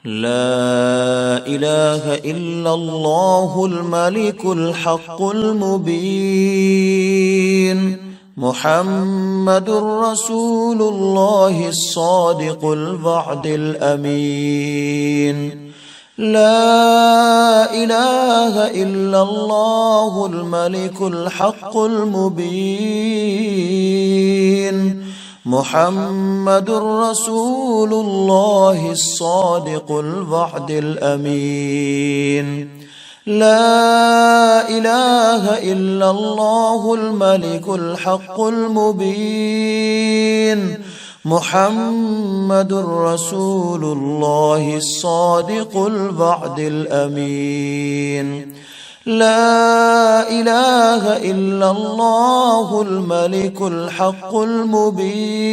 لا إله إلا الله الملك الحق المبين محمد رسول الله الصادق الوعد الأمين. لا إله إلا الله الملك الحق المبين محمد رسول الله الصادق الوعد الأمين. لا إله إلا الله الملك الحق المبين محمد رسول الله الصادق الوعد الأمين. لا إله إلا الله الملك الحق المبين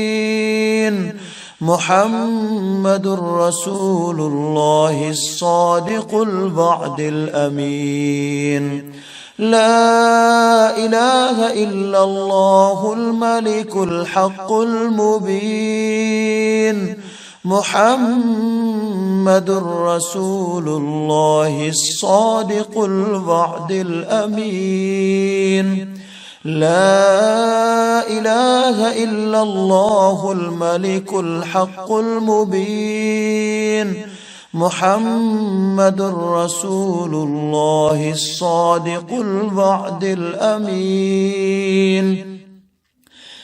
محمد رسول الله الصادق الوعد الأمين. لا إله إلا الله الملك الحق المبين محمد رسول الله الصادق الوعد الأمين. لا إله إلا الله الملك الحق المبين محمد رسول الله الصادق الوعد الأمين.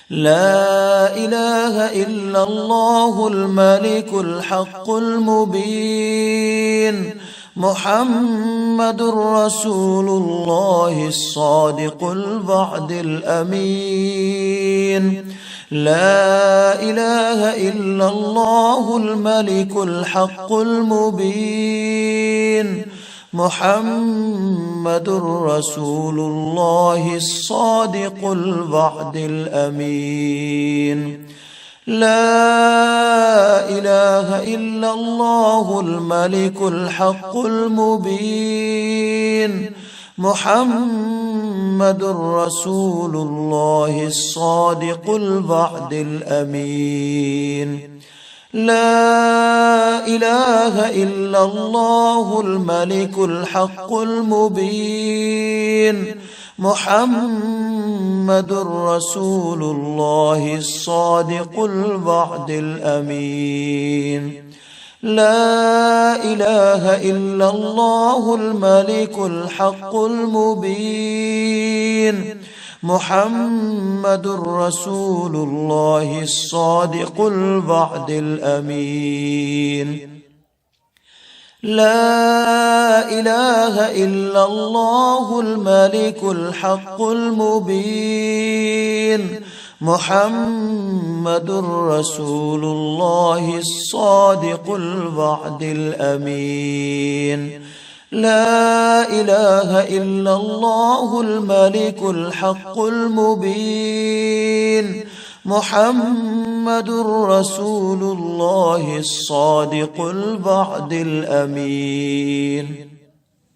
لا إله إلا الله الملك الحق المبين محمد رسول الله الصادق الوعد الأمين. لا إله إلا الله الملك الحق المبين محمد رسول الله الصادق الوعد الأمين. لا إله إلا الله الملك الحق المبين محمد رسول الله الصادق الوعد الأمين. لا إله إلا الله الملك الحق المبين محمد رسول الله الصادق الوعد الأمين. لا إله إلا الله الملك الحق المبين محمد رسول الله الصادق الوعد الأمين. لا إله إلا الله الملك الحق المبين محمد رسول الله الصادق الوعد الأمين. لا إله إلا الله الملك الحق المبين محمد رسول الله الصادق الوعد الأمين.